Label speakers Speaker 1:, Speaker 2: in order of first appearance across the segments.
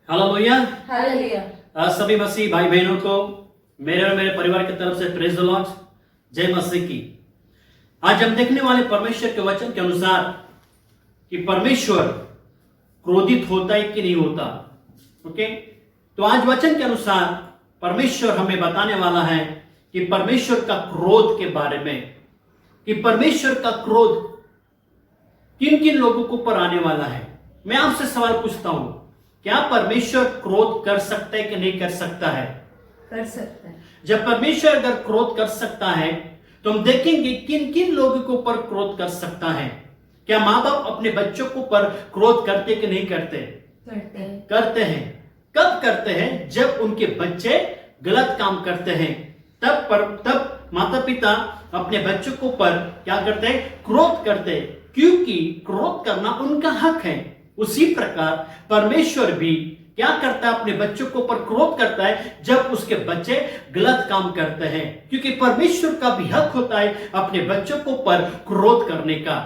Speaker 1: Hallelujah.
Speaker 2: Hallelujah.
Speaker 1: सभी मसीह भाई बहनों को मेरे और मेरे परिवार की तरफ से प्रेज द लॉर्ड, जय मसीह की। आज हम देखने वाले परमेश्वर के वचन के अनुसार कि परमेश्वर क्रोधित होता है कि नहीं होता। ओके, तो आज वचन के अनुसार परमेश्वर हमें बताने वाला है कि परमेश्वर का क्रोध के बारे में, कि परमेश्वर का क्रोध किन किन लोगों के ऊपर आने वाला है। मैं आपसे सवाल पूछता हूं, क्या परमेश्वर क्रोध कर सकता है कि नहीं कर सकता है?
Speaker 2: कर सकता है।
Speaker 1: जब परमेश्वर अगर क्रोध कर सकता है तो हम देखेंगे किन किन लोगों के ऊपर क्रोध कर सकता है। क्या माँ बाप अपने बच्चों के ऊपर क्रोध करते कि नहीं करते? करते हैं। कब करते हैं? जब उनके बच्चे गलत काम करते हैं, तब माता पिता अपने बच्चों के ऊपर क्या करते हैं? क्रोध करते हैं, क्योंकि क्रोध करना उनका हक है। उसी प्रकार परमेश्वर भी क्या करता है? अपने बच्चों के ऊपर क्रोध करता है जब उसके बच्चे गलत काम करते हैं, क्योंकि परमेश्वर का भी हक होता है अपने बच्चों के ऊपर क्रोध करने का।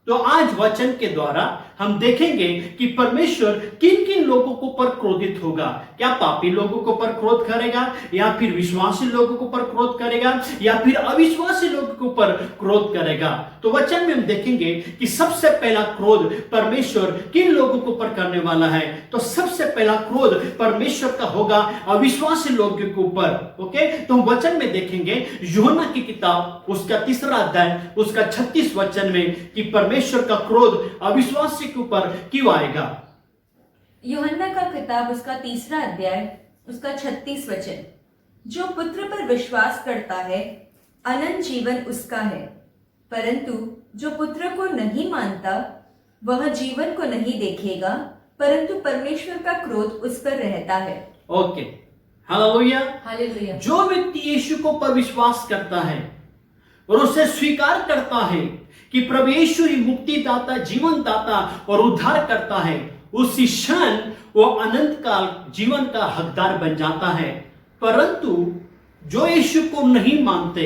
Speaker 1: तो आज वचन के द्वारा हम देखेंगे कि परमेश्वर किन किन लोगों के ऊपर क्रोधित होगा। क्या पापी लोगों के ऊपर क्रोध करेगा, या फिर विश्वासी लोगों के ऊपर क्रोध करेगा, या फिर अविश्वासी लोगों के ऊपर क्रोध करेगा। तो वचन में हम देखेंगे कि सबसे पहला क्रोध परमेश्वर किन लोगों के ऊपर करने वाला है। तो सबसे पहला क्रोध परमेश्वर का होगा अविश्वासी लोगों के ऊपर। ओके, तो हम वचन में देखेंगे यूहन्ना की किताब उसका 3 अध्याय उसका 36 वचन में कि परमेश्वर का क्रोध अविश्वासी के ऊपर क्यों आएगा।
Speaker 2: यूहन्ना का किताब उसका 3 अध्याय उसका 36 वचन, जो पुत्र पर विश्वास करता है अनंत जीवन उसका है, परंतु जो पुत्र को नहीं मानता वह जीवन को नहीं देखेगा, परंतु परमेश्वर का क्रोध उस पर रहता है।
Speaker 1: Okay, hallelujah.
Speaker 2: हालेलुया।
Speaker 1: जो व्यक्ति यीशु को पर विश्वास करता है और उसे स्वीकार करता है कि प्रभु यीशु ही मुक्तिदाता, जीवन दाता और उद्धार करता है, उसी क्षण वो अनंत काल जीवन का हकदार बन जाता है। परंतु जो यीशु को नहीं मानते,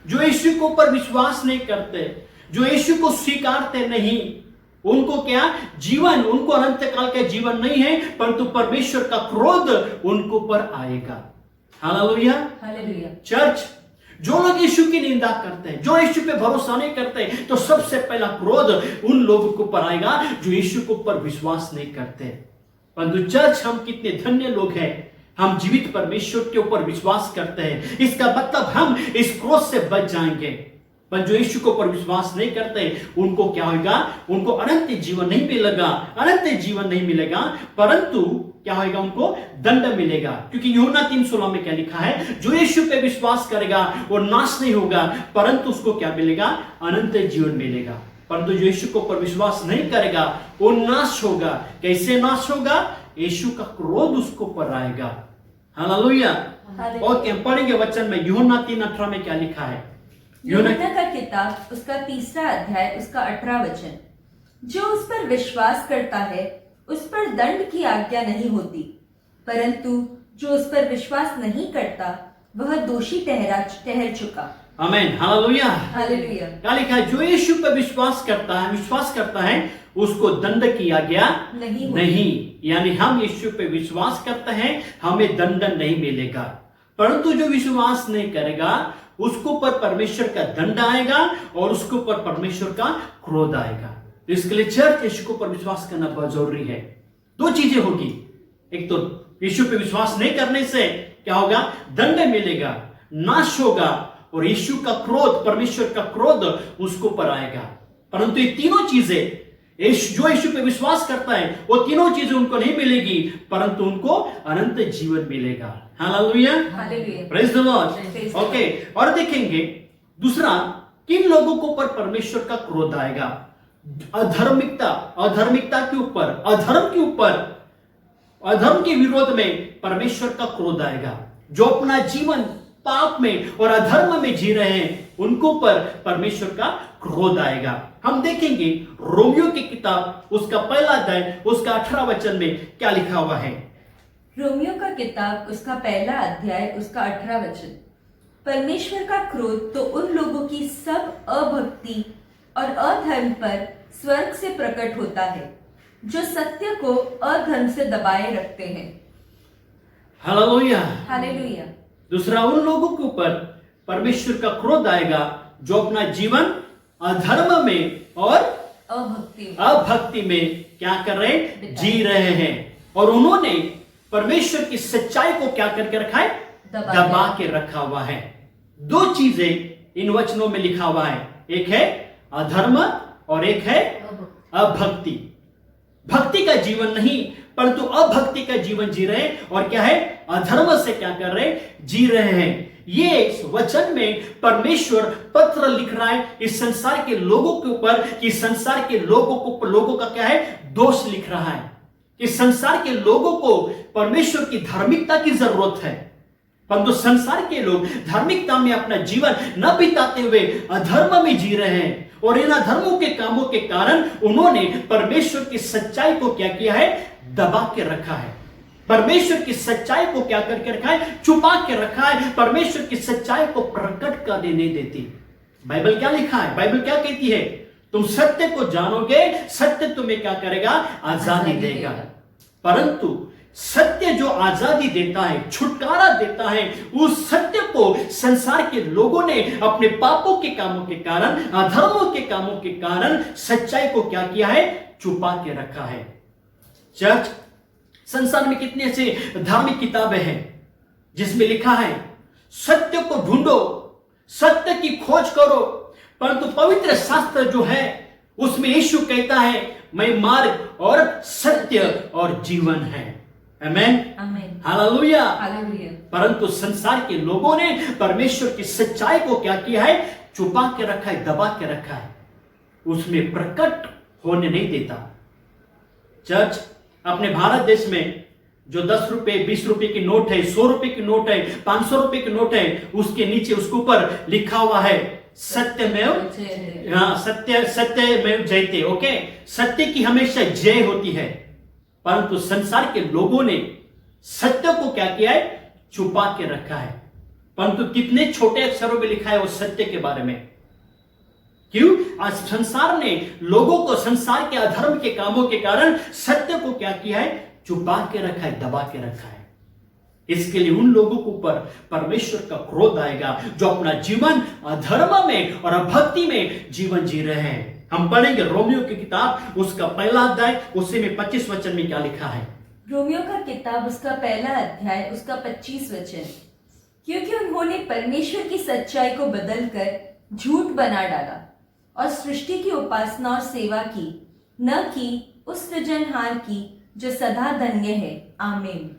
Speaker 1: जो यीशु को पर विश्वास नहीं करते, जो यीशु को स्वीकारते नहीं, उनको क्या जीवन, उनको अनंत काल का जीवन नहीं है, परंतु परमेश्वर का क्रोध उनको पर आएगा। हालेलुया।
Speaker 2: हालेलुया।
Speaker 1: चर्च, जो लोग यीशु की निंदा करते हैं, जो यीशु पे भरोसा नहीं करते, तो सबसे पहला क्रोध उन लोगों के ऊपर आएगा जो यीशु के ऊपर विश्वास नहीं करते। परंतु चर्च, हम कितने धन्य लोग हैं, हम जीवित परमेश्वर के ऊपर विश्वास करते हैं। इसका मतलब हम इस क्रोध से बच जाएंगे। पर जो यीशु के ऊपर विश्वास नहीं करते, उनको क्या होगा? उनको अनंत जीवन नहीं मिलेगा, अनंत जीवन नहीं मिलेगा, परंतु क्या होगा? उनको दंड मिलेगा। क्योंकि यूहन्ना 3:16 में क्या लिखा है? जो यीशु पे विश्वास करेगा वो नाश नहीं होगा, परंतु उसको क्या मिलेगा? अनंत जीवन मिलेगा। परंतु जो यीशु के ऊपर विश्वास नहीं करेगा वो नाश होगा। कैसे नाश होगा? यीशु का क्रोध उसको पर आएगा। हालेलुया। ओके, पढ़ेंगे वचन में यूहन्ना 3:18 में क्या लिखा है?
Speaker 2: यूहन्ना का किताब उसका 3 अध्याय उसका 18 वचन, जो उस पर विश्वास करता है उस पर दंड की आज्ञा नहीं होती, परंतु जो उस पर विश्वास नहीं करता वह दोषी ठहर चुका।
Speaker 1: आमीन। हालेलुया।
Speaker 2: हालेलुया।
Speaker 1: क्या लिखा है? जो यीशु पर विश्वास करता है उसको दंड की आज्ञा नहीं। यानी हम यीशु पे विश्वास करते हैं, हमें दंड नहीं मिलेगा, परंतु जो विश्वास नहीं करेगा उसको पर परमेश्वर का दंड आएगा और उसके ऊपर परमेश्वर का क्रोध आएगा। तो इसके लिए चर्च, यीशु पर विश्वास करना बहुत जरूरी है। 2 चीजें होगी, एक तो यीशु पे विश्वास नहीं करने से क्या होगा? दंड मिलेगा, नाश होगा, और यीशु का क्रोध, परमेश्वर का क्रोध उसको पर आएगा। परंतु ये तीनों चीजें जो यीशु पे विश्वास करता है वो तीनों चीजें उनको नहीं मिलेगी, परंतु उनको अनंत जीवन मिलेगा। Hallelujah. Praise the Lord. Okay, और देखेंगे दूसरा, किन लोगों को पर परमेश्वर का क्रोध आएगा? अधर्मिकता के ऊपर, अधर्म के ऊपर, अधर्म के विरोध में परमेश्वर का क्रोध आएगा। जो अपना जीवन पाप में और अधर्म में जी रहे हैं उनको पर परमेश्वर का क्रोध आएगा। हम देखेंगे रोमियो की किताब उसका 1 अध्याय उसका 18 वचन में क्या लिखा हुआ है।
Speaker 2: रोमियो का किताब उसका 1 अध्याय उसका 18 वचन, परमेश्वर का क्रोध तो उन लोगों की सब अभक्ति और अधर्म पर स्वर्ग से प्रकट होता है, जो सत्य को अधर्म से दबाए रखते हैं।
Speaker 1: हालेलुया।
Speaker 2: हालेलुया।
Speaker 1: दूसरा, उन लोगों के ऊपर परमेश्वर का क्रोध आएगा जो अपना जीवन अधर्म में और अभक्ति में क्या कर रहे हैं, जी रहे हैं, और उन्होंने परमेश्वर की सच्चाई को क्या करके रखा है, दबा के रखा हुआ है। दो चीजें इन वचनों में लिखा हुआ है, एक है अधर्म और एक है अभक्ति। भक्ति का जीवन नहीं परंतु अभक्ति का जीवन जी रहे हैं, और क्या है, अधर्म से क्या कर रहे हैं, जी रहे हैं। ये इस वचन में परमेश्वर पत्र लिख रहा है इस संसार के लोगों के ऊपर, कि संसार के लोगों का क्या है, दोष लिख रहा है। इस संसार के लोगों को परमेश्वर की धार्मिकता की जरूरत है, परंतु संसार के लोग धार्मिकता में अपना जीवन न बिताते हुए अधर्म में जी रहे हैं, और इन अधर्मों के कामों के कारण उन्होंने परमेश्वर की सच्चाई को क्या किया है, दबा के रखा है। परमेश्वर की सच्चाई को क्या करके रखा है, छुपा के रखा है। परमेश्वर की सच्चाई को प्रकट करने नहीं देती। बाइबल क्या लिखा है, बाइबल क्या कहती है, तुम सत्य को जानोगे, सत्य तुम्हें क्या करेगा, आजादी देगा। परंतु सत्य जो आजादी देता है, छुटकारा देता है, उस सत्य को संसार के लोगों ने अपने पापों के कामों के कारण, अधर्मों के कामों के कारण सच्चाई को क्या किया है, छुपा के रखा है। चर्च, संसार में कितनी ऐसी धार्मिक किताबें हैं जिसमें लिखा है सत्य को ढूंढो, सत्य की खोज करो, परंतु पवित्र शास्त्र जो है उसमें यीशु कहता है मैं मार्ग और सत्य और जीवन है। आमेन, आमेन, हालेलुया, हालेलुया। परंतु संसार के लोगों ने परमेश्वर की सच्चाई को क्या किया है, छुपा के रखा है, दबा के रखा है, उसमें प्रकट होने नहीं देता। चर्च, अपने भारत देश में जो 10 रुपए 20 रुपए की नोट है, 100 रुपए की नोट है, 500 रुपए की नोट है, उसके नीचे उसके ऊपर लिखा हुआ है सत्यमेव, हाँ, सत्यमेव जयते। ओके, सत्य की हमेशा जय होती है, परंतु संसार के लोगों ने सत्य को क्या किया है, छुपा के रखा है। परंतु कितने छोटे अक्षरों में लिखा है वो सत्य के बारे में। क्यों? आज संसार ने लोगों को संसार के अधर्म के कामों के कारण सत्य को क्या किया है, छुपा के रखा है, दबा के रखा है। इसके लिए उन लोगों के ऊपर परमेश्वर का क्रोध आएगा जो अपना जीवन अधर्म में और अभक्ति में जीवन जी रहे हैं। हम पढ़ेंगे रोमियो की किताब, उसका पहला अध्याय, उसी में 25 वचन में क्या लिखा है।
Speaker 2: रोमियो का किताब, उसका पहला अध्याय, उसका 25 वचन। क्योंकि उन्होंने परमेश्वर की सच्चाई को बदलकर झूठ बना डाला और सृष्टि की उपासना और सेवा की, न कि उस सृजनहार की जो सदा धन्य है। आमीन,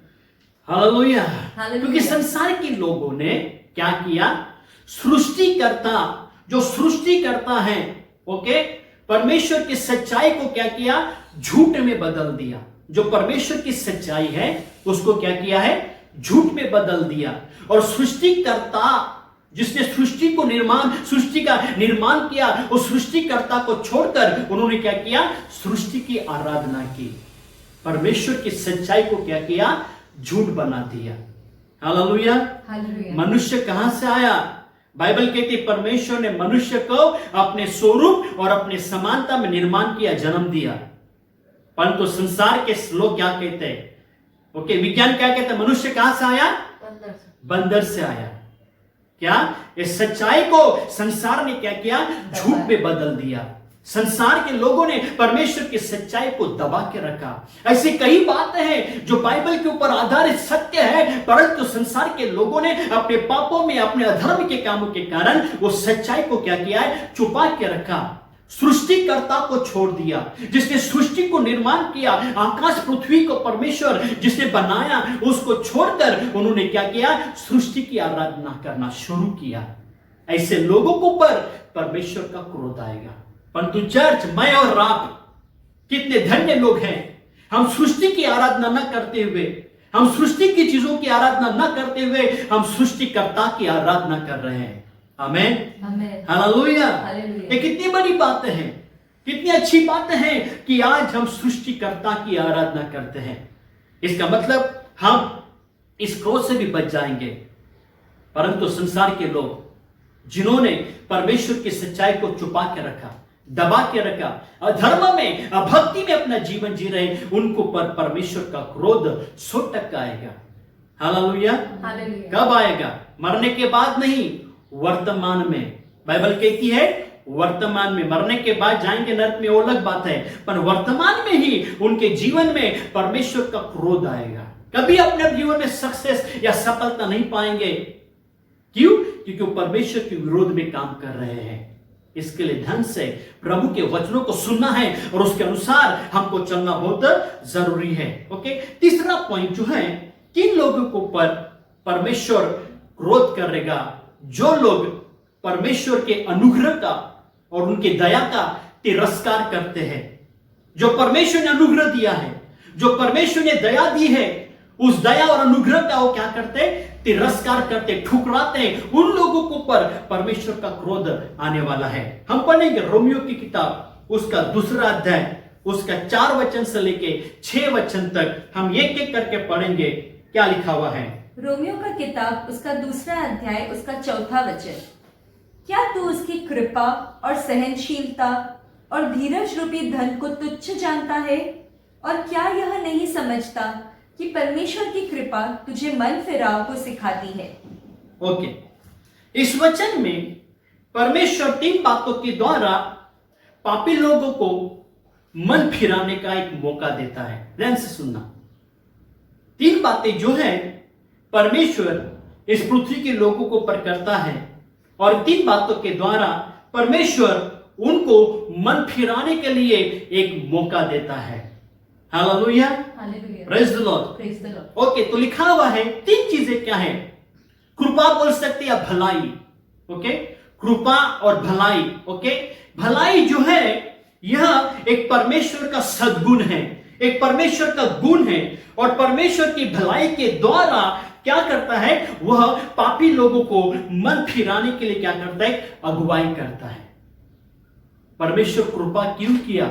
Speaker 1: हालेलुया। क्योंकि संसार के लोगों ने क्या किया, सृष्टिकर्ता जो सृष्टि करता है, ओके, परमेश्वर की सच्चाई को क्या किया, झूठ में बदल दिया। जो परमेश्वर की सच्चाई है उसको क्या किया है, झूठ में बदल दिया। और सृष्टिकर्ता जिसने सृष्टि का निर्माण किया, उस सृष्टिकर्ता को छोड़कर उन्होंने क्या किया, सृष्टि की आराधना की। परमेश्वर की सच्चाई को क्या किया, झूठ बना दिया। Hallelujah, hallelujah. मनुष्य कहां से आया? बाइबल कहती है परमेश्वर ने मनुष्य को अपने स्वरूप और अपने समानता में निर्माण किया, जन्म दिया। परंतु संसार के लोग क्या कहते हैं, ओके, विज्ञान क्या कहते हैं, मनुष्य कहां से आया, बंदर से आया। क्या? इस सच्चाई को संसार ने क्या किया, झूठ में बदल दिया। संसार के लोगों ने परमेश्वर की सच्चाई को दबा के रखा। ऐसी कई बातें हैं जो बाइबल के ऊपर आधारित सत्य है, परंतु संसार के लोगों ने अपने पापों में, अपने अधर्म के कामों के कारण वो सच्चाई को क्या किया है, छुपा के रखा। सृष्टिकर्ता को छोड़ दिया, जिसने सृष्टि को निर्माण किया, आकाश पृथ्वी को परमेश्वर जिसने बनाया, उसको छोड़कर उन्होंने क्या किया, सृष्टि की आराधना करना शुरू किया। ऐसे लोगों को पर परमेश्वर का क्रोध आएगा। परंतु चर्च, मैं और आप कितने धन्य लोग हैं, हम सृष्टि की आराधना न करते हुए, हम सृष्टि की चीजों की आराधना न करते हुए, हम सृष्टिकर्ता की आराधना कर रहे हैं। आमेन, आमेन, हालेलुया। ये कितनी बड़ी बातें हैं, कितनी अच्छी बातें हैं कि आज हम सृष्टिकर्ता की आराधना करते हैं। इसका मतलब हम इस क्रोध से भी बच जाएंगे। परंतु संसार के लोग जिन्होंने परमेश्वर की सच्चाई को छुपा के रखा, दबा के रखा, अधर्म में अभक्ति में अपना जीवन जी रहे, उनको पर परमेश्वर का क्रोध 100% आएगा। हालेलुया। कब आएगा? मरने के बाद नहीं, वर्तमान में। बाइबल कहती है वर्तमान में, मरने के बाद जाएंगे नरक में, वो अलग बात है, पर वर्तमान में ही उनके जीवन में परमेश्वर का क्रोध आएगा। कभी अपने जीवन में सक्सेस या सफलता नहीं पाएंगे। क्यों? क्योंकि वो परमेश्वर के विरोध में काम कर रहे हैं। इसके लिए ढंग से प्रभु के वचनों को सुनना है और उसके अनुसार हमको चलना बहुत जरूरी है। ओके, तीसरा पॉइंट जो है, किन लोगों को पर परमेश्वर क्रोध करेगा? जो लोग परमेश्वर के अनुग्रह का और उनके दया का तिरस्कार करते हैं। जो परमेश्वर ने अनुग्रह दिया है, जो परमेश्वर ने दया दी है, उस दया और अनुग्रह का वो क्या करते? तिरस्कार करते, ठुकराते हैं। उन लोगों को पर परमेश्वर का क्रोध आने वाला है। हम पढ़ेंगे रोमियो की किताब, उसका 2 अध्याय, उसका 4 वचन से लेके 6 वचन तक हम एक एक करके पढ़ेंगे। क्या लिखा हुआ है?
Speaker 2: रोमियो का किताब, उसका 2 अध्याय, उसका 4 वचन। क्या तू उसकी कृपा और सहनशीलता और धीरज रूपी धन को तुच्छ जानता है? और क्या यह नहीं समझता कि परमेश्वर की कृपा तुझे मन फिराव को सिखाती है?
Speaker 1: ओके, इस वचन में परमेश्वर 3 बातों के द्वारा पापी लोगों को मन फिराने का एक मौका देता है। ध्यान से सुनना। 3 बातें जो है परमेश्वर इस पृथ्वी के लोगों को पर करता है, और 3 बातों के द्वारा परमेश्वर उनको मन फिराने के लिए एक मौका देता है। Hallelujah, praise the Lord. Okay, तो लिखा हुआ है 3 चीजें क्या है? कृपा बोल सकते या भलाई। ओके, कृपा और भलाई। ओके, भलाई जो है यह एक परमेश्वर का सद्गुण है, एक परमेश्वर का गुण है, और परमेश्वर की भलाई के द्वारा क्या करता है? वह पापी लोगों को मन फिराने के लिए क्या करता है? अगुवाई करता है। परमेश्वर कृपा क्यों किया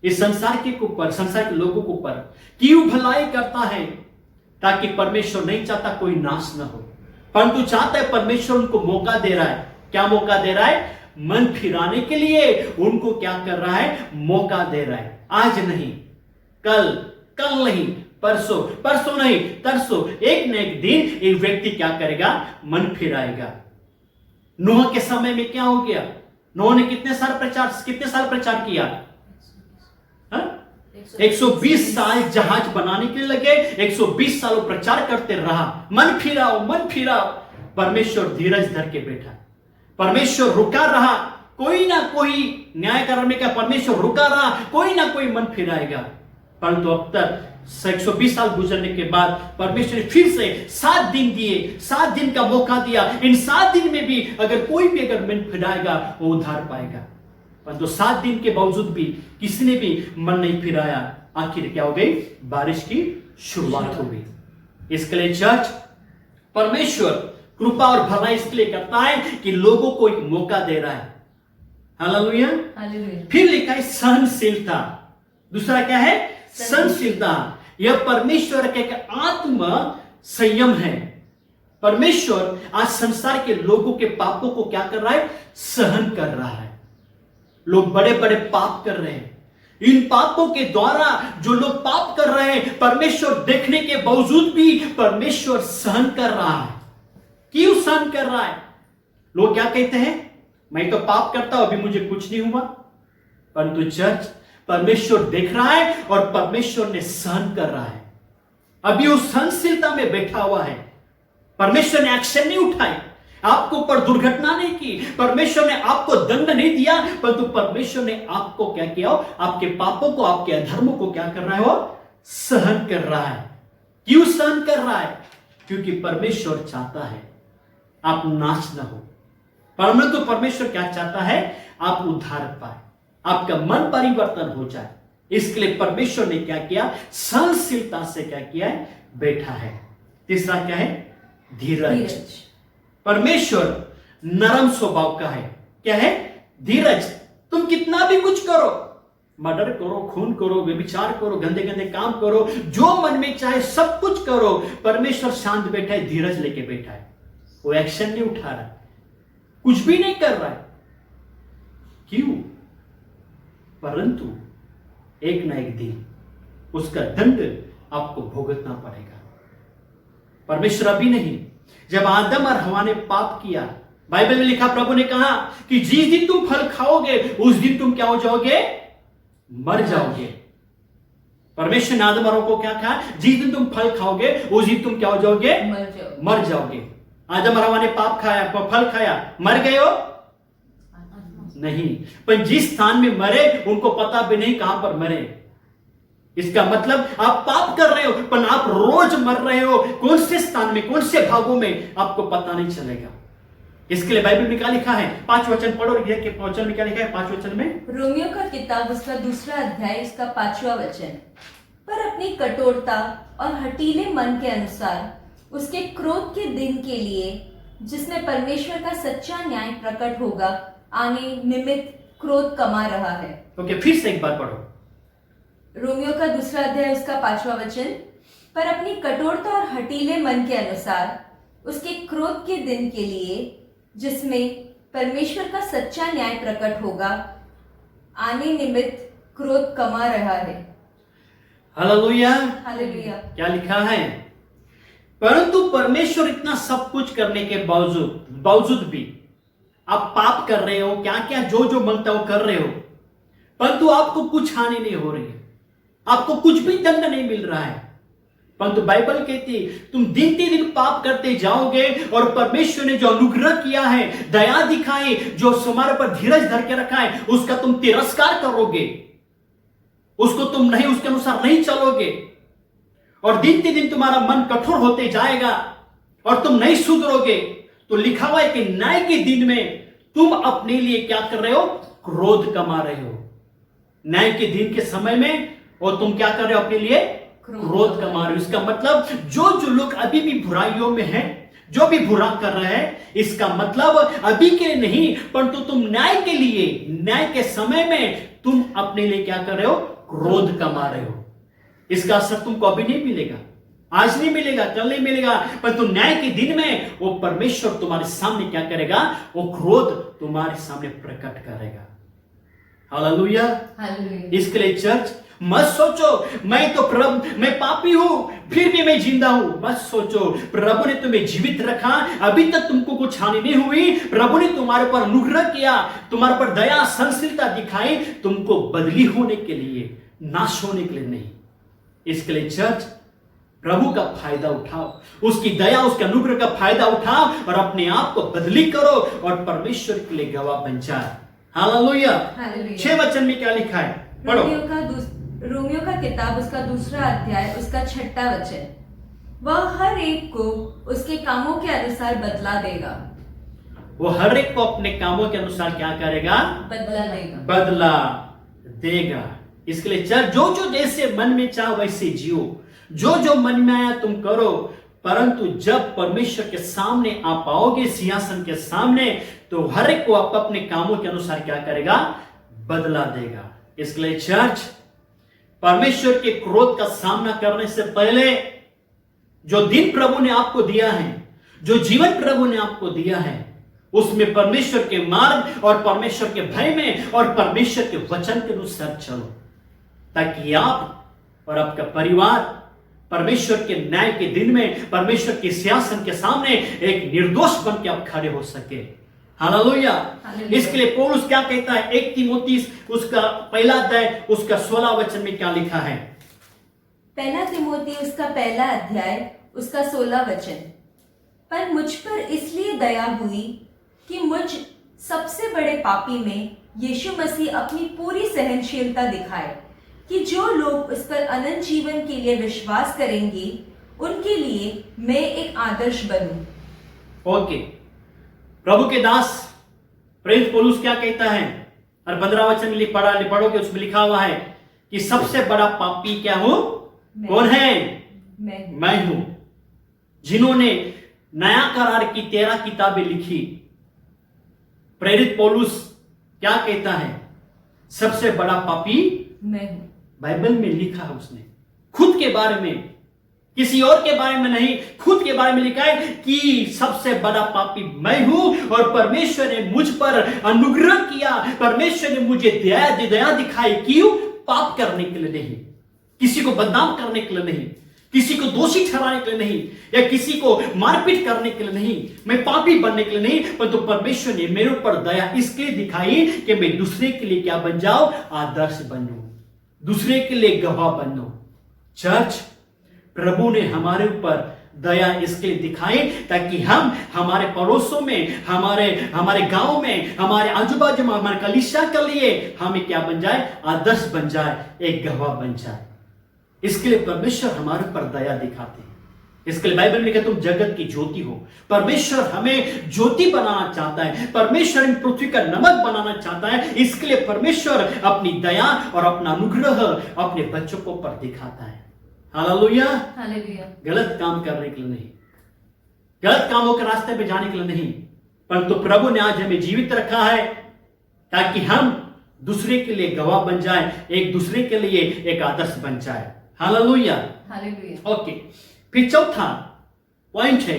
Speaker 1: इस संसार के ऊपर, संसार के लोगों के ऊपर? क्यों भलाई करता है? ताकि परमेश्वर नहीं चाहता कोई नाश न हो, परंतु चाहता है परमेश्वर उनको मौका दे रहा है। क्या मौका दे रहा है? मन फिराने के लिए उनको क्या कर रहा है? मौका दे रहा है। आज नहीं, कल, कल नहीं, परसों, परसों नहीं, तरसों, एक न एक दिन एक व्यक्ति क्या करेगा? मन फिराएगा। नूह के समय में क्या हो गया? नूह ने कितने साल प्रचार किया? 120 साल जहाज बनाने के लिए लगे। 120 साल प्रचार करते रहा, मन फिराओ, मन फिराओ। परमेश्वर धीरज धर के बैठा, परमेश्वर रुका रहा। कोई ना कोई न्याय करने का परमेश्वर रुका रहा, कोई ना कोई मन फिराएगा। परंतु अब तक 120 साल गुजरने के बाद परमेश्वर ने फिर से 7 दिन दिए, 7 दिन का मौका दिया। इन 7 दिन में भी अगर कोई भी अगर मन फिराएगा वो उद्धार पाएगा। परंतु 7 दिन के बावजूद भी किसी ने भी मन नहीं फिराया। आखिर क्या हो गई? बारिश की शुरुआत हो गई। इसके लिए चर्च परमेश्वर कृपा और भलाई इसके लिए करता है कि लोगों को एक मौका दे रहा है। हालेलुया। फिर लिखा है सहनशीलता। दूसरा क्या है? सहनशीलता। यह परमेश्वर का एक आत्म संयम है। परमेश्वर आज संसार के लोगों के पापों को क्या कर रहा है? सहन कर रहा है। लोग बड़े बड़े पाप कर रहे हैं। इन पापों के द्वारा जो लोग पाप कर रहे हैं, परमेश्वर देखने के बावजूद भी परमेश्वर सहन कर रहा है। क्यों सहन कर रहा है? लोग क्या कहते हैं? मैं तो पाप करता हूं, अभी मुझे कुछ नहीं हुआ। परंतु चर्च परमेश्वर देख रहा है और परमेश्वर ने सहन कर रहा है। अभी उस सहनशीलता में बैठा हुआ है। परमेश्वर ने एक्शन नहीं उठाई, आपको ऊपर दुर्घटना नहीं की, परमेश्वर ने आपको दंड नहीं दिया, परंतु परमेश्वर ने आपको क्या किया? आपके पापों को, आपके अधर्मों को क्या कर रहा है? वो सहन कर रहा है। क्यों सहन कर रहा है? क्योंकि परमेश्वर चाहता है आप नाश न हो, परंतु परमेश्वर क्या चाहता है? आप उद्धार पाए, आपका मन परिवर्तन हो जाए। इसके लिए परमेश्वर ने क्या किया? सहनशीलता से क्या किया है? बैठा है। तीसरा क्या है? धीरज। परमेश्वर नरम स्वभाव का है। क्या है? धीरज। तुम कितना भी कुछ करो, मर्डर करो, खून करो, व्यभिचार करो, गंदे गंदे काम करो, जो मन में चाहे सब कुछ करो, परमेश्वर शांत बैठा है, धीरज लेके बैठा है। वो एक्शन नहीं उठा रहा है, कुछ भी नहीं कर रहा है। क्यों? परंतु एक ना एक दिन उसका दंड आपको भुगतना पड़ेगा। परमेश्वर अभी नहीं, जब आदम और हवा ने पाप किया, बाइबल में लिखा, प्रभु ने कहा कि जिस दिन तुम फल खाओगे उस दिन तुम क्या हो जाओगे? मर जाओगे। परमेश्वर ने आदम और हवा को क्या कहा? जिस दिन तुम फल खाओगे उस दिन तुम क्या हो जाओगे? मर जाओगे। आदम और हवा ने पाप खाया, फल खाया, मर गए हो? नहीं, पर जिस स्थान में मरे उनको पता भी नहीं कहां पर मरे। इसका मतलब आप पाप कर रहे हो पर आप रोज मर रहे हो। कौन से स्थान में, कौन से भागों में, आपको पता नहीं चलेगा। इसके लिए बाइबल में क्या लिखा है? 5 वचन पढ़ो। के वचन में क्या लिखा है? 5 वचन में,
Speaker 2: रोमियो का किताब उसका 2 अध्याय उसका 5वां वचन, पर अपनी कठोरता और हठीले मन के अनुसार उसके क्रोध के दिन के लिए, जिसमें परमेश्वर का सच्चा न्याय प्रकट होगा, आने निमित्त क्रोध कमा रहा है।
Speaker 1: ओके, फिर से एक बार पढ़ो।
Speaker 2: रोमियो का 2 अध्याय उसका 5वां वचन, पर अपनी कठोरता और हठीले मन के अनुसार उसके क्रोध के दिन के लिए, जिसमें परमेश्वर का सच्चा न्याय प्रकट होगा, आने निमित्त क्रोध कमा रहा है।
Speaker 1: Hallelujah,
Speaker 2: hallelujah.
Speaker 1: क्या लिखा है? परंतु परमेश्वर इतना सब कुछ करने के बावजूद भी आप पाप कर रहे हो, क्या क्या जो जो मांगता हो कर रहे हो, परंतु आपको कुछ हानि नहीं हो रही है, आपको कुछ भी दंड नहीं मिल रहा है। परंतु बाइबल कहती है तुम दिन दिन पाप करते जाओगे और परमेश्वर ने जो अनुग्रह किया है, दया दिखाई, जो तुम्हारे पर धीरज धर के रखा है, उसका तुम तिरस्कार करोगे, उसको तुम नहीं, उसके अनुसार नहीं चलोगे और दिन दिन तुम्हारा मन कठोर होते जाएगा और तुम नहीं सुधरोगे। तो लिखा हुआ है कि न्याय के दिन में तुम अपने लिए क्या कर रहे हो? क्रोध कमा रहे हो। न्याय के दिन के समय में और तुम क्या कर रहे हो? अपने लिए क्रोध कमा रहे हो। इसका मतलब जो जो लोग अभी भी बुराइयों में हैं, जो भी बुरा कर रहे हैं, इसका मतलब अभी के नहीं, परंतु तुम न्याय के लिए, न्याय के समय में तुम अपने लिए क्या कर रहे हो? क्रोध कमा रहे हो। इसका असर तुमको अभी नहीं मिलेगा, आज नहीं मिलेगा, कल नहीं मिलेगा, परंतु न्याय के दिन में वो परमेश्वर तुम्हारे सामने क्या करेगा? वो क्रोध तुम्हारे सामने प्रकट करेगा। हालेलुया। इसके लिए चर्च मत सोचो मैं पापी हूं फिर भी मैं जिंदा हूं। मत सोचो, प्रभु ने तुम्हें जीवित रखा, अभी तक तुमको कुछ हानि नहीं हुई, प्रभु ने तुम्हारे पर अनुग्रह किया, तुम्हारे पर दया सहनशीलता दिखाई, तुमको बदली होने के लिए, नाश होने के लिए नहीं। इसके लिए चर्च प्रभु का फायदा उठाओ, उसकी दया, उसके अनुग्रह का फायदा उठाओ और अपने आप को बदली करो और परमेश्वर के लिए गवाह बन जाए। हालेलुया। 6 वचन में क्या लिखा है? पढ़ो।
Speaker 2: रोमियो का किताब उसका 2 अध्याय उसका 6वां वचन, वह हर एक को उसके कामों के अनुसार बदला देगा।
Speaker 1: वो हर एक को अपने कामों के अनुसार क्या करेगा? बदला देगा। इसके लिए चर्च जो जो जैसे मन में चाह वैसे जियो, जो जो मन में आया तुम करो, परंतु जब परमेश्वर के सामने आप आओगे, सिंहासन के सामने, तो हर एक को आप अपने कामों के अनुसार क्या करेगा? बदला देगा। इसके लिए चर्च परमेश्वर के क्रोध का सामना करने से पहले जो दिन प्रभु ने आपको दिया है, जो जीवन प्रभु ने आपको दिया है, उसमें परमेश्वर के मार्ग और परमेश्वर के भय में और परमेश्वर के वचन के अनुसार चलो, ताकि आप और आपका परिवार परमेश्वर के न्याय के दिन में, परमेश्वर के सिंहासन के सामने एक निर्दोष बन के आप खड़े हो सके। हालेलुया। इसके लिए पौलुस क्या कहता है? 1 तीमुथियुस उसका 1 अध्याय उसका 16 वचन में क्या लिखा है?
Speaker 2: 1 तीमुथियुस उसका 1 अध्याय उसका 16 वचन, पर मुझ पर इसलिए दया हुई कि मुझ सबसे बड़े पापी में यीशु मसीह अपनी पूरी सहनशीलता दिखाए, कि जो लोग उस पर अनंत जीवन के लिए विश्वास करेंगे उनके लिए मैं एक आदर्श बनूं।
Speaker 1: ओके, प्रभु के दास प्रेरित पौलुस क्या कहता है? और 15 वचन में पढ़ोगे, उसमें लिखा हुआ है कि सबसे बड़ा पापी क्या हूं? कौन है? मैं हूं। जिन्होंने नया करार की 13 किताबें लिखी, प्रेरित पौलुस क्या कहता है? सबसे बड़ा पापी
Speaker 2: मैं हूं।
Speaker 1: बाइबल में लिखा है उसने खुद के बारे में। किसी और के बारे में नहीं, खुद के बारे में लिखा है कि सबसे बड़ा पापी मैं हूं और परमेश्वर ने मुझ पर अनुग्रह किया, परमेश्वर ने मुझे दया दिखाई। क्यों? पाप करने के लिए नहीं, किसी को बदनाम करने के लिए नहीं, किसी को दोषी ठहराने के लिए नहीं, या किसी को मारपीट करने के लिए नहीं, मैं पापी बनने के लिए नहीं, परंतु परमेश्वर ने मेरे ऊपर दया इसके लिए दिखाई कि मैं दूसरे के लिए क्या बन जाऊं? आदर्श बनूं, दूसरे के लिए गवाह बनूं। चर्च, प्रभु ने हमारे ऊपर दया इसके लिए दिखाई ताकि हम हमारे पड़ोसों में, हमारे गांव में, हमारे आजू बाजू में, हमारे कलीसिया के लिए हमें क्या बन जाए? आदर्श बन जाए, एक गवाह बन जाए। इसके लिए परमेश्वर हमारे ऊपर दया दिखाते हैं। इसके लिए बाइबल में लिखा, तुम जगत की ज्योति हो। परमेश्वर हमें ज्योति बनाना चाहता है, परमेश्वर इन पृथ्वी का नमक बनाना चाहता है। इसके लिए परमेश्वर अपनी दया और अपना अनुग्रह अपने बच्चों को पर दिखाता है। Hallelujah,
Speaker 2: hallelujah.
Speaker 1: गलत काम करने के लिए नहीं, गलत कामों के रास्ते पे जाने के लिए नहीं, परंतु प्रभु ने आज हमें जीवित रखा है ताकि हम दूसरे के लिए गवाह बन जाए, एक दूसरे के लिए एक आदर्श बन जाए। Hallelujah,
Speaker 2: hallelujah.
Speaker 1: ओके, फिर चौथा पॉइंट है,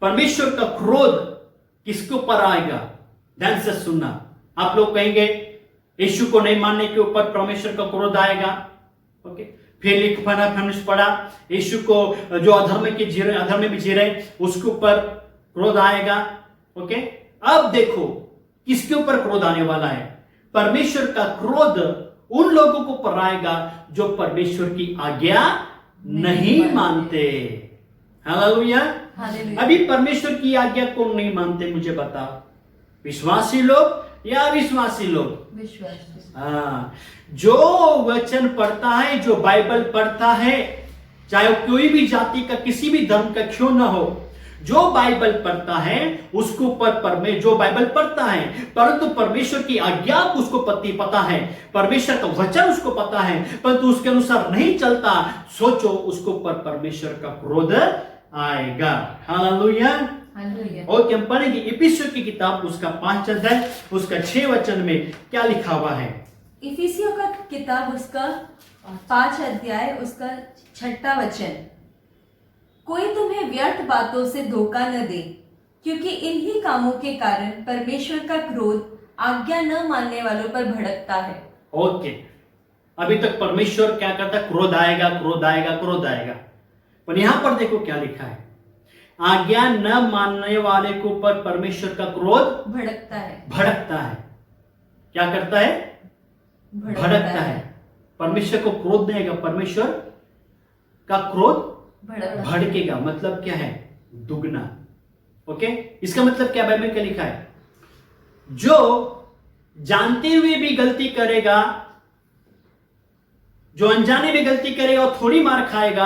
Speaker 1: परमेश्वर का क्रोध किसके ऊपर आएगा? ध्यान से सुनना। आप लोग कहेंगे यीशु को नहीं मानने के ऊपर परमेश्वर का क्रोध आएगा। ओके, फिर पढ़ा यीशु को जो अधर्म में जी रहे उसके ऊपर क्रोध आएगा। ओके, अब देखो किसके ऊपर क्रोध आने वाला है? परमेश्वर का क्रोध उन लोगों को पर आएगा जो परमेश्वर की आज्ञा नहीं मानते। Hallelujah,
Speaker 2: hallelujah.
Speaker 1: अभी परमेश्वर की आज्ञा कौन नहीं मानते? मुझे बताओ, विश्वासी लोग या अविश्वासी लोग?
Speaker 2: विश्वास।
Speaker 1: हाँ, जो वचन पढ़ता है, जो बाइबल पढ़ता है, चाहे कोई भी जाति का, किसी भी धर्म का क्यों ना हो, जो बाइबल पढ़ता है उसके ऊपर जो बाइबल पढ़ता है परंतु परमेश्वर की आज्ञा उसको पता है, परमेश्वर का वचन उसको पता है, परंतु उसके अनुसार नहीं चलता, सोचो उसके ऊपर परमेश्वर का क्रोध आएगा। Hallelujah,
Speaker 2: hallelujah.
Speaker 1: और हम पढ़ेंगे इफिसियों की किताब उसका 5 अध्याय उसका 6 वचन में क्या लिखा हुआ है।
Speaker 2: इफिसियों का किताब उसका 5 अध्याय उसका 6 वचन, कोई तुम्हें व्यर्थ बातों से धोखा न दे, क्योंकि इन्हीं कामों के कारण परमेश्वर का क्रोध आज्ञा न मानने वालों पर भड़कता है।
Speaker 1: ओके, अभी तक परमेश्वर क्या करता? क्रोध आएगा, क्रोध आएगा, क्रोध आएगा, पर यहां पर देखो क्या लिखा है, आज्ञा न मानने वाले के ऊपर परमेश्वर का क्रोध
Speaker 2: भड़कता है।
Speaker 1: भड़कता है। क्या करता है? भड़कता है। परमेश्वर को क्रोध नहीं आएगा, परमेश्वर का क्रोध भड़केगा। मतलब क्या है? दुगना। ओके, इसका मतलब क्या बाइबल में लिखा है? जो जानते हुए भी गलती करेगा, जो अनजाने में गलती करेगा वो थोड़ी मार खाएगा,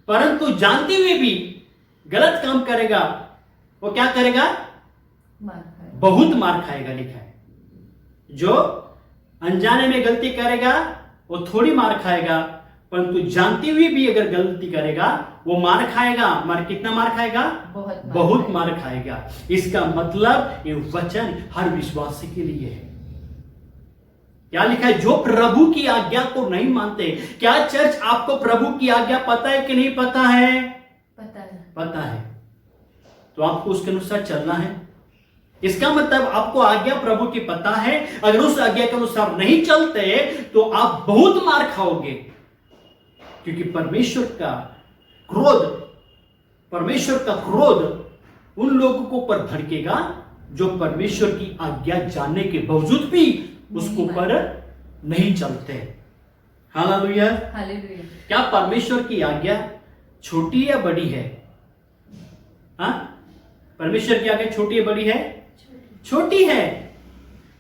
Speaker 1: परंतु जानते हुए भी गलत काम करेगा वो क्या करेगा? बहुत मार खाएगा। लिखा है जो अनजाने में गलती करेगा वो थोड़ी मार खाएगा, परंतु जानते हुए भी अगर गलती करेगा वो मार खाएगा। मार कितना मार खाएगा? बहुत मार खाएगा। इसका मतलब ये वचन हर विश्वासी के लिए है। क्या लिखा है? जो प्रभु की आज्ञा को नहीं मानते। क्या चर्च आपको प्रभु की आज्ञा पता है कि नहीं पता है? पता है, तो आपको उसके अनुसार चलना है। इसका मतलब आपको आज्ञा प्रभु की पता है, अगर उस आज्ञा के अनुसार नहीं चलते तो आप बहुत मार खाओगे, क्योंकि परमेश्वर का क्रोध उन लोगों को पर भड़केगा जो परमेश्वर की आज्ञा जानने के बावजूद भी उसको पर नहीं चलते। Hallelujah,
Speaker 2: hallelujah.
Speaker 1: क्या परमेश्वर की आज्ञा छोटी या बड़ी है? हाँ, परमेश्वर की आज्ञा छोटी या बड़ी है? छोटी है।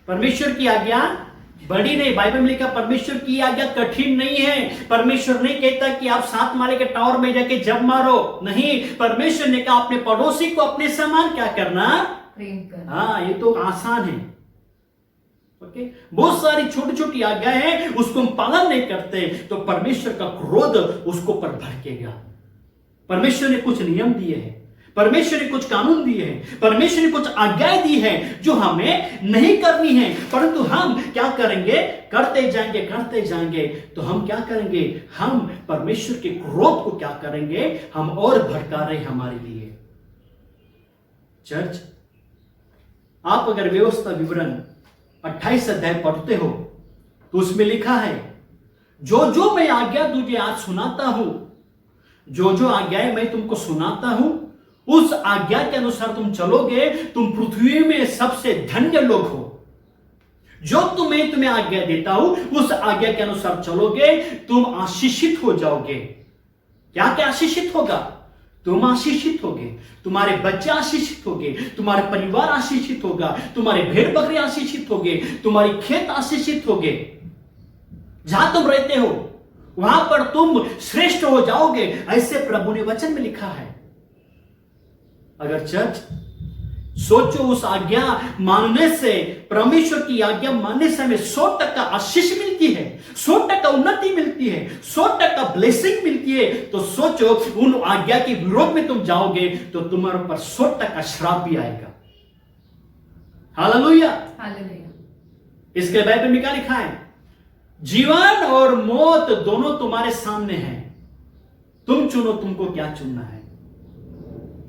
Speaker 1: परमेश्वर की आज्ञा बड़ी नहीं। बाइबल में लिखा परमेश्वर की आज्ञा कठिन नहीं है। परमेश्वर नहीं कहता कि आप 7 माले के टावर में जाके जब मारो, नहीं। परमेश्वर ने कहा अपने पड़ोसी को अपने समान क्या करना?
Speaker 2: प्रेम करना।
Speaker 1: हाँ, ये तो आसान है। ओके, बहुत सारी छोटी छोटी आज्ञा है, उसको हम पालन नहीं करते तो परमेश्वर का क्रोध उसको पर भड़केगा। परमेश्वर ने कुछ नियम दिए हैं, परमेश्वर ने कुछ कानून दिए हैं, परमेश्वर ने कुछ आज्ञाएं दी हैं जो हमें नहीं करनी है, परंतु हम क्या करेंगे? करते जाएंगे। तो हम क्या करेंगे? हम परमेश्वर के क्रोध को क्या करेंगे? हम और भड़का रहे हमारे लिए। चर्च, आप अगर व्यवस्था विवरण 28 अध्याय पढ़ते हो तो उसमें लिखा है, जो जो मैं आज्ञा तुझे आज सुनाता हूं, जो जो आज्ञाएं मैं तुमको सुनाता हूं, उस आज्ञा के अनुसार तुम चलोगे, तुम पृथ्वी में सबसे धन्य लोग हो। जो तुम्हें आज्ञा देता हूं, उस आज्ञा के अनुसार चलोगे, तुम आशीषित हो जाओगे। क्या क्या आशीषित होगा? तुम आशीषित होगे, तुम्हारे बच्चे आशीषित होगे, तुम्हारे परिवार आशीषित होगा, तुम्हारे भेड़ बकरी आशीषित होगे, तुम्हारी खेत आशीषित होगे। जहां तुम रहते हो वहां पर तुम श्रेष्ठ हो जाओगे, ऐसे प्रभु ने वचन में लिखा है। अगर चर्च सोचो, उस आज्ञा मानने से, परमेश्वर की आज्ञा मानने से हमें 100% आशीष मिलती है, 100% उन्नति मिलती है, 100% ब्लेसिंग मिलती है, तो सोचो उन आज्ञा के विरोध में तुम जाओगे तो तुम्हारे ऊपर 100% श्राप भी आएगा। हालेलुया। इसके बाइबल में क्या लिखा है? जीवन और मौत दोनों तुम्हारे सामने हैं, तुम चुनो तुमको क्या चुनना है।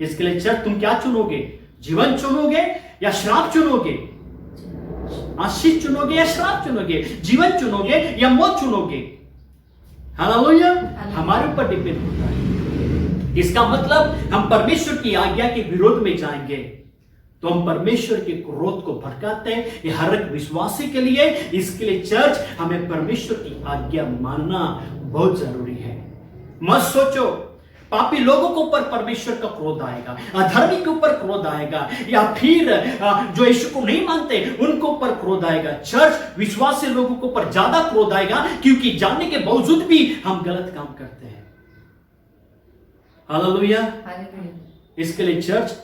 Speaker 1: इसके लिए चर्च, तुम क्या चुनोगे? जीवन चुनोगे या श्राप चुनोगे? आशीष चुनोगे या श्राप चुनोगे? जीवन चुनोगे या मौत चुनोगे? हालेलुया। हमारे ऊपर डिपेंड होता है। इसका मतलब हम परमेश्वर की आज्ञा के विरोध में जाएंगे तो हम परमेश्वर के क्रोध को भड़काते हैं। ये हर एक विश्वासी के लिए, इसके लिए चर्च, हमें परमेश्वर की आज्ञा मानना बहुत जरूरी है। मत सोचो पापी लोगों के ऊपर परमेश्वर का क्रोध आएगा, अधर्मी के ऊपर क्रोध आएगा, या फिर जो यीशु को नहीं मानते उनके ऊपर क्रोध आएगा। चर्च, विश्वासी लोगों के ऊपर ज्यादा क्रोध आएगा, क्योंकि जानने के बावजूद भी हम गलत काम करते हैं। हालेलुया। इसके लिए चर्च,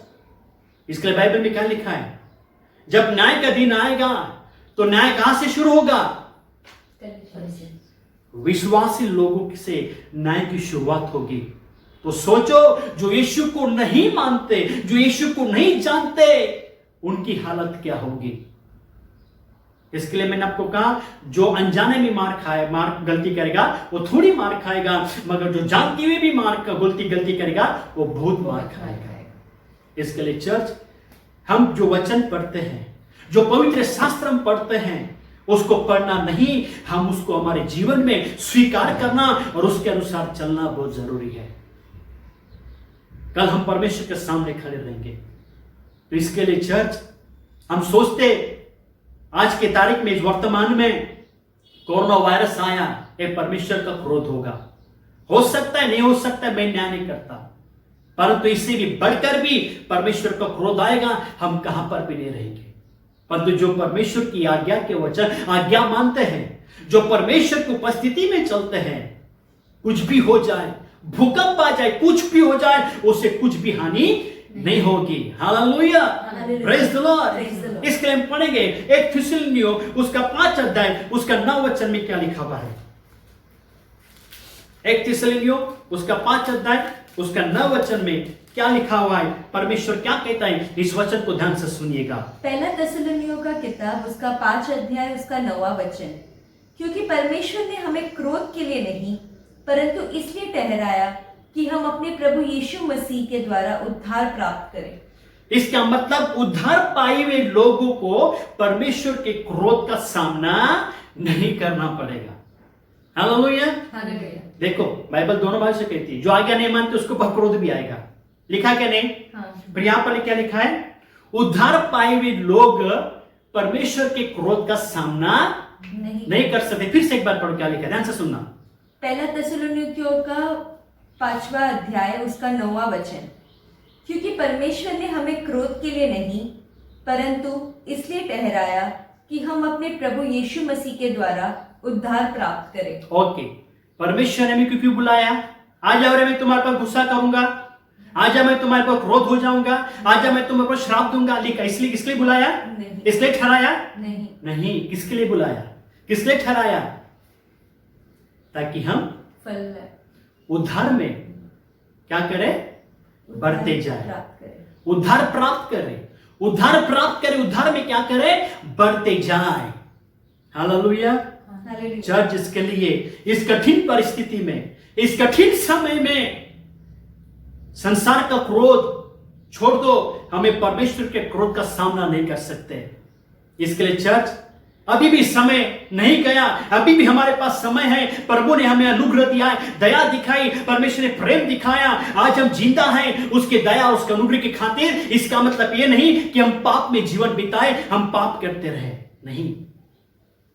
Speaker 1: इसके लिए बाइबल में क्या लिखा है? जब न्याय का दिन आएगा तो न्याय कहां से शुरू होगा? विश्वासी लोगों से न्याय की शुरुआत होगी। तो सोचो, जो यीशु को नहीं मानते, जो यीशु को नहीं जानते, उनकी हालत क्या होगी। इसके लिए मैंने आपको कहा, जो अनजाने में मार गलती करेगा वो थोड़ी मार खाएगा, मगर जो जानते हुए भी गलती करेगा वो बहुत मार खाएगा। इसके लिए चर्च, हम जो वचन पढ़ते हैं, जो पवित्र शास्त्र हम पढ़ते हैं, उसको पढ़ना नहीं, हम उसको हमारे जीवन में स्वीकार करना और उसके अनुसार चलना बहुत जरूरी है। कल हम परमेश्वर के सामने खड़े रहेंगे। तो इसके लिए चर्च, हम सोचते आज के तारीख में, इस वर्तमान में कोरोना वायरस आया, ये परमेश्वर का क्रोध होगा। हो सकता है, नहीं हो सकता है, मैं न्याय नहीं करता, परंतु इससे भी बढ़कर भी परमेश्वर का क्रोध आएगा, हम कहां पर भी नहीं रहेंगे। परंतु जो परमेश्वर की आज्ञा के वचन आज्ञा मानते हैं, जो परमेश्वर की उपस्थिति में चलते हैं, कुछ भी हो जाए, भूकंप आ जाए, कुछ भी हो जाए, उसे कुछ भी हानि नहीं होगी। Hallelujah, praise the Lord. इसके हम पढ़ेंगे 1 थिस्सलुनीकियों उसका 5 अध्याय उसका 9 वचन में क्या लिखा हुआ है। 1 थिस्सलुनीकियों उसका 5 अध्याय उसका 9 वचन में क्या लिखा हुआ है, परमेश्वर क्या कहता है, इस वचन को ध्यान से सुनिएगा।
Speaker 2: पहला थिस्सलुनीकियों का किताब उसका 5 अध्याय उसका 9वां वचन, क्योंकि परमेश्वर ने हमें क्रोध के लिए नहीं परंतु इसलिए ठहराया कि हम अपने प्रभु यीशु मसीह के द्वारा उद्धार प्राप्त करें।
Speaker 1: इसका मतलब उद्धार पाए हुए लोगों को परमेश्वर के क्रोध का सामना नहीं करना पड़ेगा। हालेलुया। देखो बाइबल दोनों भाषा कहती है, जो आज्ञा नहीं मानते उसको क्रोध भी आएगा। लिखा क्या नहीं? फिर यहां पर क्या लिखा है? उद्धार पाए हुए लोग परमेश्वर के क्रोध का सामना नहीं कर सकते। फिर से एक बार पढ़ो क्या लिखा है, ध्यान से सुनना।
Speaker 2: पहला थिस्सलुनीकियों का 5वां अध्याय उसका 9वां वचन, क्योंकि परमेश्वर ने हमें क्रोध के लिए नहीं परंतु इसलिए ठहराया कि हम अपने प्रभु यीशु मसीह के द्वारा उद्धार प्राप्त करें।
Speaker 1: ओके, परमेश्वर ने हमें क्यों बुलाया? आज और मैं तुम्हारे पर गुस्सा करूंगा, आज मैं तुम्हारे पर क्रोध हो जाऊंगा, आज मैं तुम्हारे पर श्राप दूंगा, लिखा इसलिए किसके लिए बुलाया?
Speaker 2: नहीं।
Speaker 1: इसलिए ठहराया?
Speaker 2: नहीं।
Speaker 1: किसके लिए बुलाया, किस लिए ठहराया? ताकि हम
Speaker 2: फल
Speaker 1: उद्धार में क्या करें? बढ़ते जाए,
Speaker 2: प्राप्त करें।
Speaker 1: उद्धार प्राप्त करे, उद्धार प्राप्त करे, उद्धार में क्या करे, बढ़ते जाए। हालेलुया।
Speaker 2: हालेलुया।
Speaker 1: चर्च इसके लिए इस कठिन परिस्थिति में, इस कठिन समय में संसार का क्रोध छोड़ दो, हमें परमेश्वर के क्रोध का सामना नहीं कर सकते। इसके लिए चर्च अभी भी समय नहीं गया, अभी भी हमारे पास समय है। प्रभु ने हमें अनुग्रह दिया है, दया दिखाई, परमेश्वर ने प्रेम दिखाया, आज हम जिंदा हैं उसके दया, उसके अनुग्रह की खातिर। इसका मतलब ये नहीं कि हम पाप में जीवन बिताए, हम पाप करते रहे, नहीं।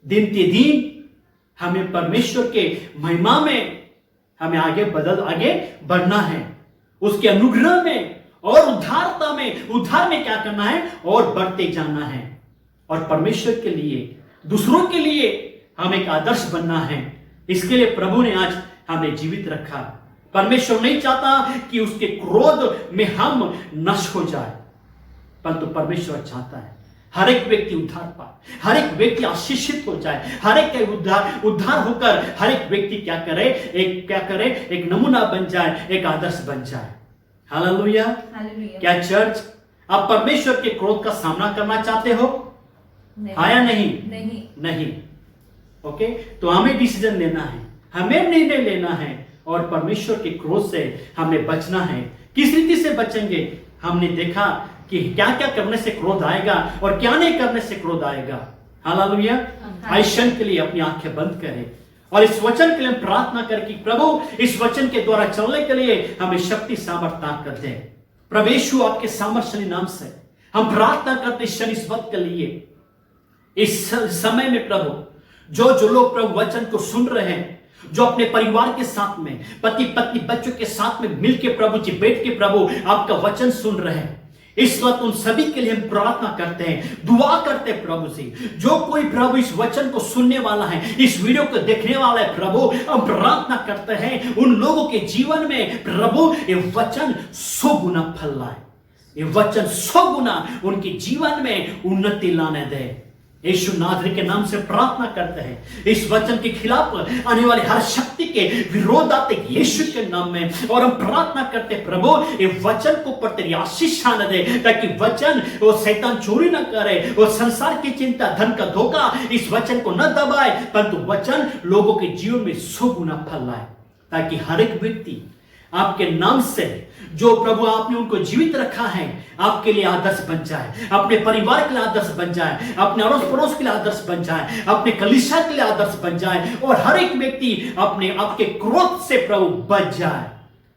Speaker 1: दिन ते दिन हमें परमेश्वर के महिमा में हमें आगे बढ़ना है, उसके अनुग्रह में और उद्धारता में, उद्धार में क्या करना है, और बढ़ते जाना है। और परमेश्वर के लिए, दूसरों के लिए हम एक आदर्श बनना है। इसके लिए प्रभु ने आज हमें जीवित रखा। परमेश्वर नहीं चाहता कि उसके क्रोध में हम नष्ट हो जाए, परंतु परमेश्वर चाहता है हर एक व्यक्ति उद्धार पाए, हर एक व्यक्ति आशीषित हो जाए, हर एक का उद्धार होकर हर एक व्यक्ति क्या करे, एक नमूना बन जाए, एक आदर्श बन जाए। हालेलुया।
Speaker 2: हालेलुया।
Speaker 1: क्या चर्च आप परमेश्वर के क्रोध का सामना करना चाहते हो? हाँ या नहीं? नहीं। ओके, तो हमें डिसीजन लेना है, हमें निर्णय लेना है और परमेश्वर के क्रोध से हमें बचना है। किस रीति से बचेंगे? हमने देखा कि क्या क्या करने से क्रोध आएगा और क्या नहीं करने से क्रोध आएगा। हालेलुया। आइए क्षण के लिए अपनी आंखें बंद करें और इस वचन के लिए प्रार्थना करें कि प्रभु इस वचन के द्वारा चलने के लिए हमें शक्ति सामर्थ्य ताकत दे। प्रभु यीशु आपके सामर्थ्यशाली नाम से हम प्रार्थना करते इस क्षण, इस वक्त के लिए, इस समय में प्रभु जो लोग प्रभु वचन को सुन रहे हैं, जो अपने परिवार के साथ में, पति पत्नी बच्चों के साथ में मिलकर प्रभु जी बैठ के प्रभु आपका वचन सुन रहे हैं, इस वक्त उन सभी के लिए हम प्रार्थना करते हैं, दुआ करते हैं प्रभु से। जो कोई प्रभु इस वचन को सुनने वाला है, इस वीडियो को देखने वाला है, प्रभु हम प्रार्थना करते हैं उन लोगों के जीवन में प्रभु ये वचन 100 गुना फल लाए, ये वचन 100 गुना उनके जीवन में उन्नति लाने दे। यीशु नासरी के नाम से प्रार्थना करते हैं, इस वचन के खिलाफ आने वाली हर शक्ति के विरोधात्मक यीशु के नाम में। और हम प्रार्थना करते हैं प्रभु ये वचन को पर तेरी आशीष आने दे, ताकि वचन वो शैतान चोरी न करे, वो संसार की चिंता, धन का धोखा इस वचन को न दबाए, परंतु वचन लोगों के जीवन में 100 गुना फल लाए, ताकि हर एक व्यक्ति आपके नाम से, जो प्रभु आपने उनको जीवित रखा है, आपके लिए आदर्श बन जाए, अपने परिवार के लिए आदर्श बन जाए, अपने अड़ोस पड़ोस के लिए आदर्श बन जाए, अपने कलीसिया के लिए आदर्श बन जाए और हर एक व्यक्ति अपने आपके क्रोध से प्रभु बच जाए।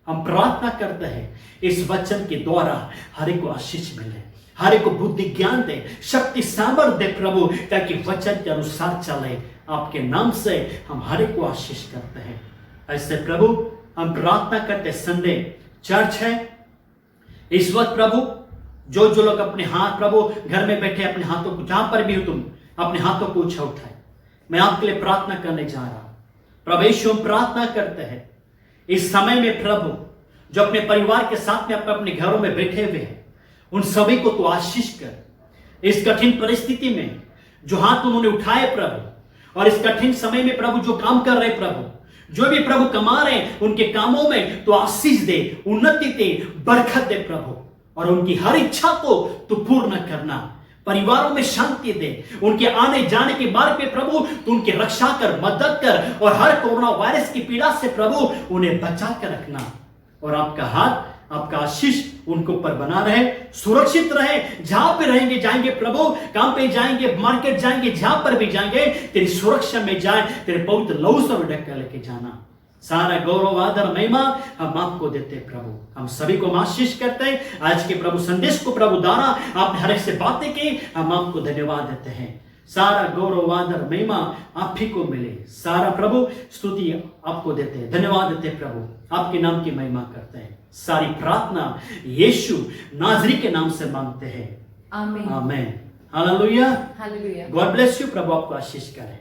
Speaker 1: हम प्रार्थना करते हैं इस वचन के द्वारा हर एक को आशीष मिले, हर एक को बुद्धि ज्ञान दे, शक्ति सामर्थ्य दे प्रभु, ताकि वचन के अनुसार चले। आपके नाम से हम हर एक को आशीष करते हैं। ऐसे प्रभु हम प्रार्थना करते, संडे चर्च है इस वक्त प्रभु, जो लोग अपने हाथ प्रभु घर में बैठे अपने हाथों को, जहां पर भी हो तुम अपने हाथों को ऊंचा उठाए, मैं आपके लिए प्रार्थना करने जा रहा हूं। प्रभु यीशु हम प्रार्थना करते हैं इस समय में प्रभु, जो अपने परिवार के साथ में अपने घरों में बैठे हुए हैं, उन सभी को तो आशीष कर। इस कठिन परिस्थिति में जो हाथ उन्होंने उठाए प्रभु, और इस कठिन समय में प्रभु जो काम कर रहे प्रभु, जो भी प्रभु कमा रहे हैं उनके कामों में तो आशीष दे, उन्नति दे, बरकत दे प्रभु, और उनकी हर इच्छा को तो पूर्ण करना, परिवारों में शांति दे, उनके आने जाने के मार्ग पे प्रभु तो उनकी रक्षा कर, मदद कर, और हर कोरोना वायरस की पीड़ा से प्रभु उन्हें बचा कर रखना, और आपका हाथ, आपका आशीष उनको पर बना रहे, सुरक्षित रहे, जहां पे रहेंगे जाएंगे प्रभु, काम पे जाएंगे, मार्केट जाएंगे, जहां पर भी जाएंगे तेरी सुरक्षा में जाए, तेरे पवित्र लहू से ढक लेके जाना। सारा गौरव आदर महिमा हम आपको देते प्रभु, हम सभी को आशीष करते हैं। आज के प्रभु संदेश को प्रभु द्वारा आपने हर एक से बातें की, हम आपको धन्यवाद देते हैं। सारा गौरव आदर महिमा आप ही को मिले, सारा प्रभु स्तुति आपको देते हैं, धन्यवाद देते हैं प्रभु, आपके नाम की महिमा करते हैं। सारी प्रार्थना यीशु नाजरी के नाम से मांगते हैं, आमीन। Hallelujah.
Speaker 2: Hallelujah.
Speaker 1: God bless you. प्रभु आपको आशीष करे।